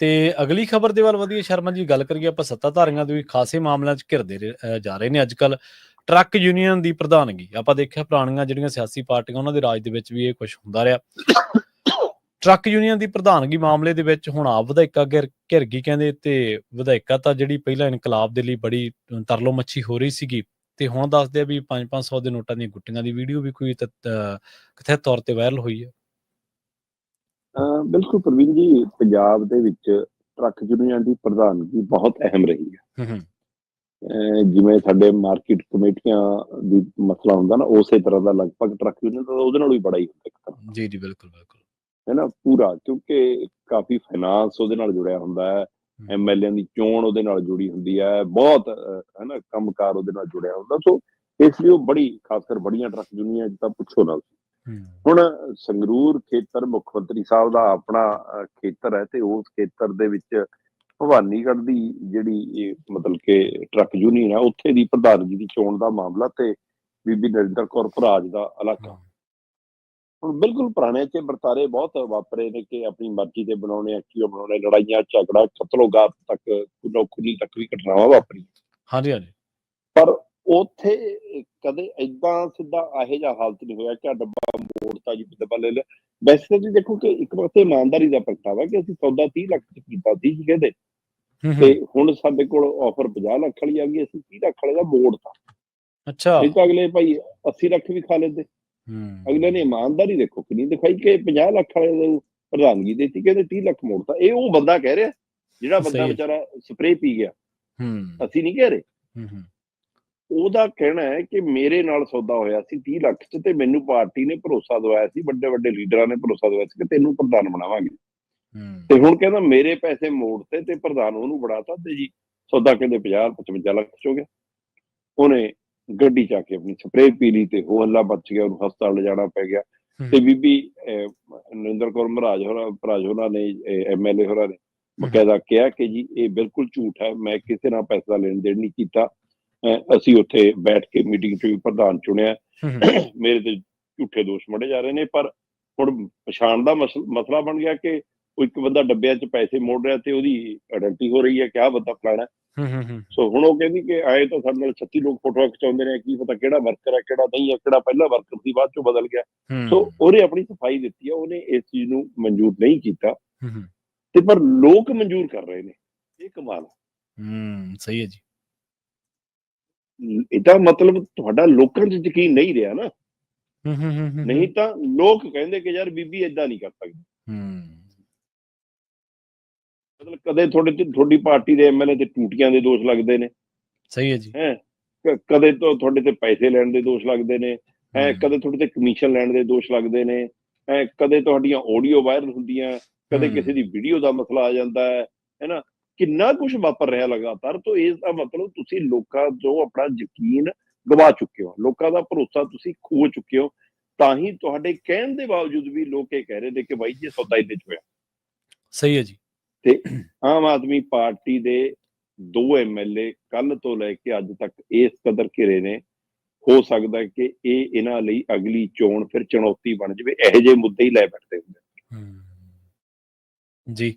ਤੇ ਅਗਲੀ ਖਬਰ ਦੇ ਵੱਲ ਵਧੀਏ ਸ਼ਰਮਾ ਜੀ, ਗੱਲ ਕਰੀਏ ਆਪਾਂ ਸੱਤਾਧਾਰੀਆਂ ਦੇ ਵੀ ਖਾਸੇ ਮਾਮਲਿਆਂ 'ਚ ਘਿਰਦੇ ਜਾ ਰਹੇ ਨੇ ਅੱਜ ਕੱਲ੍ਹ। ਟਰੱਕ ਯੂਨੀਅਨ ਦੀ ਪ੍ਰਧਾਨਗੀ ਆਪਾਂ ਦੇਖਿਆ, ਪੁਰਾਣੀਆਂ ਜਿਹੜੀਆਂ ਸਿਆਸੀ ਪਾਰਟੀਆਂ ਉਹਨਾਂ ਦੇ ਰਾਜ ਦੇ ਵਿੱਚ ਵੀ ਇਹ ਕੁਛ ਹੁੰਦਾ ਰਿਹਾ। ਟਰੱਕ ਯੂਨੀਅਨ ਦੀ ਪ੍ਰਧਾਨਗੀ ਮਾਮਲੇ ਦੇ ਵਿੱਚ ਹੁਣ ਆਪ ਵਿਧਾਇਕਾ ਘਿਰ ਗਈ ਕਹਿੰਦੇ, ਤੇ ਵਿਧਾਇਕਾ ਤਾਂ ਜਿਹੜੀ ਪਹਿਲਾਂ ਇਨਕਲਾਬ ਦੇ ਲਈ ਬੜੀ ਤਰਲੋ ਮੱਛੀ ਹੋ ਰਹੀ ਸੀਗੀ, ਤੇ ਹੁਣ ਦੱਸਦੇ ਆ ਵੀ 500 ਦੇ ਨੋਟਾਂ ਦੀਆਂ ਗੁੱਟੀਆਂ ਦੀ ਵੀਡੀਓ ਵੀ ਕੋਈ ਕਥਿਤ ਤੌਰ ਤੇ ਵਾਇਰਲ ਹੋਈ ਹੈ। ਬਿਲਕੁਲ ਪ੍ਰਵੀਨ ਜੀ, ਪੰਜਾਬ ਦੇ ਵਿੱਚ ਟਰੱਕ ਯੂਨੀਅਨ ਦੀ ਪ੍ਰਧਾਨਗੀ ਬਹੁਤ ਅਹਿਮ ਰਹੀ ਹੈ। ਜਿਵੇਂ ਸਾਡੇ ਮਾਰਕੀਟ ਕਮੇਟੀਆਂ ਦੀ ਮਸਲਾ ਹੁੰਦਾ ਨਾ, ਉਸੇ ਤਰ੍ਹਾਂ ਦਾ ਲਗਭਗ ਟਰੱਕ ਯੂਨੀਅਨ ਦਾ ਉਹਦੇ ਨਾਲ ਵੀ ਬੜਾ ਹੀ ਹੁੰਦਾ ਜੀ ਜੀ, ਬਿਲਕੁਲ ਬਿਲਕੁਲ, ਹੈ ਨਾ ਪੂਰਾ, ਕਿਉਂਕਿ ਕਾਫੀ ਫਾਈਨਾਂਸ ਉਹਦੇ ਨਾਲ ਜੁੜਿਆ ਹੁੰਦਾ ਹੈ, MLA ਦੀ ਚੋਣ ਉਹਦੇ ਨਾਲ ਜੁੜੀ ਹੁੰਦੀ ਹੈ, ਬਹੁਤ ਹੈ ਨਾ ਕੰਮਕਾਰ ਉਹਦੇ ਨਾਲ ਜੁੜਿਆ ਹੁੰਦਾ। ਸੋ ਇਸ ਲਈ ਉਹ ਬੜੀ ਖਾਸ ਕਰ ਬੜੀਆਂ ਟਰੱਕ ਯੂਨੀਅਨ ਤਾਂ ਪੁੱਛੋ ਨਾ। ਹੁਣ ਸੰਗਰੂਰ ਖੇਤਰ ਮੁੱਖ ਮੰਤਰੀ ਸਾਹਿਬ ਦਾ ਆਪਣਾ ਖੇਤਰ ਹੈ, ਤੇ ਉਸ ਖੇਤਰ ਦੇ ਵਿੱਚ ਭਵਾਨੀਗੜ੍ਹ ਦੀ ਜਿਹੜੀ ਮਤਲਬ ਕਿ ਟਰੱਕ ਯੂਨੀਅਨ ਹੈ, ਉੱਥੇ ਦੀ ਪ੍ਰਧਾਨਗੀ ਦੀ ਚੋਣ ਦਾ ਮਾਮਲਾ ਤੇ ਬੀਬੀ ਨਰਿੰਦਰ ਕੌਰ ਭਰਾਜ ਦਾ ਇਲਾਕਾ। ਹੁਣ ਬਿਲਕੁਲ ਪੁਰਾਣੇ ਚ ਵਰਤਾਰੇ ਬਹੁਤ ਵਾਪਰੇ ਨੇ ਕਿ ਆਪਣੀ ਮਰਜ਼ੀ ਦੇ ਬਣਾਉਣੇ, ਕਿਉਂ ਬਣਾਉਣੇ, ਲੜਾਈਆਂ ਝਗੜਾ ਕਤਲੋਗਾਤ ਤੱਕ ਖੁੱਲੀ ਤੱਕ ਵੀ ਘਟਨਾਵਾਂ ਵਾਪਰੀ। ਹਾਂਜੀ ਹਾਂਜੀ, ਪਰ ਉੱਥੇ ਕਦੇ ਏਦਾਂ ਸਿੱਧਾ ਇਹੋ ਜਿਹਾ ਹਾਲਤ ਨਹੀਂ ਹੋਇਆ ਕਿ ਡੱਬਾ ਮੋੜਤਾ ਜੀ, ਡੱਬਾ ਲੈ ਲਿਆ। ਵੈਸੇ ਤਾਂ ਜੀ ਦੇਖੋ ਕਿ ਇੱਕ ਪਾਸੇ ਇਮਾਨਦਾਰੀ ਦਾ ਪ੍ਰਗਟਾਵਾ ਕਿ ਅਸੀਂ ਸੌਦਾ 30 ਲੱਖ ਚ ਕੀਤਾ ਸੀ ਜੀ ਕਹਿੰਦੇ, ਤੇ ਹੁਣ ਸਾਡੇ ਕੋਲ ਆਫਰ 50 ਲੱਖ ਵਾਲੀ ਆ ਗਈ, ਅਸੀਂ 30 ਲੱਖ ਵਾਲੇ ਦਾ ਮੋੜਤਾ। ਅੱਛਾ, ਨਹੀਂ ਤਾਂ ਅਗਲੇ ਭਾਈ 80 ਲੱਖ ਵੀ ਖਾ ਲੈਂਦੇ। ਅਗਲੇ ਨੇ ਇਮਾਨਦਾਰੀ ਦੇਖੋ ਕਿੰਨੀ ਦਿਖਾਈ ਕਿ 50 ਲੱਖ ਵਾਲੇ ਨੂੰ ਪ੍ਰਧਾਨਗੀ ਦੇਤੀ, ਕਹਿੰਦੇ 30 ਲੱਖ ਮੋੜਤਾ। ਇਹ ਉਹ ਬੰਦਾ ਕਹਿ ਰਿਹਾ ਜਿਹੜਾ ਬੰਦਾ ਵਿਚਾਰਾ ਸਪਰੇਅ ਪੀ ਗਿਆ, ਅਸੀਂ ਨਹੀਂ ਕਹਿ ਰਹੇ। ਉਹਦਾ ਕਹਿਣਾ ਹੈ ਕਿ ਮੇਰੇ ਨਾਲ ਸੌਦਾ ਹੋਇਆ ਸੀ 30 ਲੱਖ ਚ, ਤੇ ਮੈਨੂੰ ਪਾਰਟੀ ਨੇ ਭਰੋਸਾ ਦਵਾਇਆ ਸੀ, ਵੱਡੇ ਵੱਡੇ ਲੀਡਰਾਂ ਨੇ ਭਰੋਸਾ ਦਵਾਇਆ ਸੀ ਕਿ ਤੈਨੂੰ ਪ੍ਰਧਾਨ ਬਣਾਵਾਂਗੇ, ਤੇ ਹੁਣ ਕਹਿੰਦਾ ਮੇਰੇ ਪੈਸੇ ਮੋੜਤੇ ਤੇ ਪ੍ਰਧਾਨ ਉਹਨੂੰ ਬਣਾਤਾ, ਤੇ ਜੀ ਸੌਦਾ ਕਹਿੰਦੇ 50-55 ਲੱਖ ਚ ਹੋ ਗਿਆ। ਉਹਨੇ ਗੱਡੀ ਚ ਆ ਕੇ ਆਪਣੀ ਸਪਰੇਅ ਪੀ ਲਈ ਤੇ ਉਹ ਹੱਲਾ ਬਚ ਗਿਆ, ਉਹਨੂੰ ਹਸਪਤਾਲ ਲਿਜਾਣਾ ਪੈ ਗਿਆ। ਤੇ ਬੀਬੀ ਨਰਿੰਦਰ ਕੌਰ ਭਰਾਜ ਹੋਰਾਂ ਨੇ, MLA ਹੋਰਾਂ ਨੇ ਬਕਾਇਦਾ ਕਿਹਾ ਕਿ ਜੀ ਇਹ ਬਿਲਕੁਲ ਝੂਠ ਹੈ, ਮੈਂ ਕਿਸੇ ਨਾਲ ਪੈਸਾ ਲੈਣ ਦੇਣ ਨਹੀਂ ਕੀਤਾ, ਅਸੀਂ ਉੱਥੇ ਬੈਠ ਕੇ ਮੀਟਿੰਗ ਚ ਵੀ ਪ੍ਰਧਾਨ ਚੁਣਿਆ, ਮੇਰੇ ਤੇ ਝੂਠੇ ਦੋਸ਼ ਮੜੇ ਜਾ ਰਹੇ ਨੇ। ਪਰ ਹੁਣ ਪਛਾਣ ਦਾ ਮਸਲਾ ਬਣ ਗਿਆ ਕਿ ਇੱਕ ਬੰਦਾ ਡੱਬਿਆਂ ਚ ਪੈਸੇ ਮੋੜ ਰਿਹਾ ਤੇ ਉਹਦੀ ਆਇਡੈਂਟੀ ਹੋ ਰਹੀ ਹੈ ਕਿ ਆਹ ਬੰਦਾ ਫਲਾਣਾ। ਸੋ ਹੁਣ ਉਹ ਕਹਿੰਦੀ ਕਿ ਆਏ ਤਾਂ ਸਾਡੇ ਨਾਲ 36 ਲੋਕ ਫੋਟੋਆਂ ਖਿਚਾਉਂਦੇ ਨੇ, ਕੀ ਪਤਾ ਕਿਹੜਾ ਵਰਕਰ ਹੈ ਕਿਹੜਾ ਨਹੀਂ ਹੈ, ਕਿਹੜਾ ਪਹਿਲਾ ਵਰਕਰ ਸੀ ਬਾਅਦ ਚੋਂ ਬਦਲ ਗਿਆ। ਸੋ ਉਹਨੇ ਆਪਣੀ ਸਫਾਈ ਦਿੱਤੀ ਹੈ, ਉਹਨੇ ਇਸ ਚੀਜ਼ ਨੂੰ ਮਨਜ਼ੂਰ ਨਹੀਂ ਕੀਤਾ, ਤੇ ਪਰ ਲੋਕ ਮਨਜ਼ੂਰ ਕਰ ਰਹੇ ਨੇ। ਇਹ ਕਮਾਲ ਹੈ। ਸਹੀ ਹੈ ਜੀ। ਇਹਦਾ ਮਤਲਬ ਤੁਹਾਡਾ ਲੋਕਾਂ 'ਚ ਯਕੀਨ ਨਹੀਂ ਰਿਹਾ ਨਾ, ਨਹੀਂ ਤਾਂ ਲੋਕ ਕਹਿੰਦੇ ਕਿ ਯਾਰ ਬੀਬੀ ਏਦਾਂ ਨਹੀਂ ਕਰ ਸਕਦੀ। ਮਤਲਬ ਕਦੇ ਤੁਹਾਡੀ ਪਾਰਟੀ ਦੇ MLA ਤੇ ਟੂਟੀਆਂ ਦੇ ਦੋਸ਼ ਲੱਗਦੇ ਨੇ, ਸਹੀ ਹੈ ਜੀ, ਕਦੇ ਤੁਹਾਡੇ ਤੇ ਪੈਸੇ ਲੈਣ ਦੇ ਦੋਸ਼ ਲੱਗਦੇ ਨੇ, ਕਦੇ ਤੁਹਾਡੇ ਤੇ ਕਮਿਸ਼ਨ ਲੈਣ ਦੇ ਦੋਸ਼ ਲੱਗਦੇ ਨੇ, ਕਦੇ ਤੁਹਾਡੀਆਂ ਆਡੀਓ ਵਾਇਰਲ ਹੁੰਦੀਆਂ, ਕਦੇ ਕਿਸੇ ਦੀ ਵੀਡੀਓ ਦਾ ਮਸਲਾ ਆ ਜਾਂਦਾ ਹੈ ਨਾ, ਕਿੰਨਾ ਕੁਝ ਵਾਪਰ ਰਿਹਾ ਲਗਾਤਾਰ। ਤੋਂ ਇਸ ਦਾ ਮਤਲਬ ਤੁਸੀਂ ਲੋਕਾਂ ਤੋਂ ਆਪਣਾ ਯਕੀਨ ਗਵਾ ਚੁੱਕੇ ਹੋ, ਲੋਕਾਂ ਦਾ ਭਰੋਸਾ ਤੁਸੀਂ ਖੋ ਚੁੱਕੇ ਹੋ, ਤਾਂ ਹੀ ਤੁਹਾਡੇ ਕਹਿਣ ਦੇ ਬਾਵਜੂਦ ਵੀ ਲੋਕ ਇਹ ਕਹਿ ਰਹੇ ਨੇ ਕਿ ਬਾਈ ਜੀ ਸੌਦਾ ਇਹਦੇ ਚ ਹੋਇਆ। ਸਹੀ ਹੈ ਜੀ। ਤੇ ਆਮ ਆਦਮੀ ਪਾਰਟੀ ਦੇ 2 MLA ਕੱਲ ਤੋਂ ਲੈ ਕੇ ਅੱਜ ਤੱਕ ਇਸ ਕਦਰ ਘਿਰੇ ਨੇ, ਹੋ ਸਕਦਾ ਕਿ ਇਹ ਇਹਨਾਂ ਲਈ ਅਗਲੀ ਚੋਣ ਫਿਰ ਚੁਣੌਤੀ ਬਣ ਜਾਵੇ, ਇਹੋ ਜਿਹੇ ਮੁੱਦੇ ਹੀ ਲੈ ਬੈਠਦੇ ਹੁੰਦੇ ਜੀ।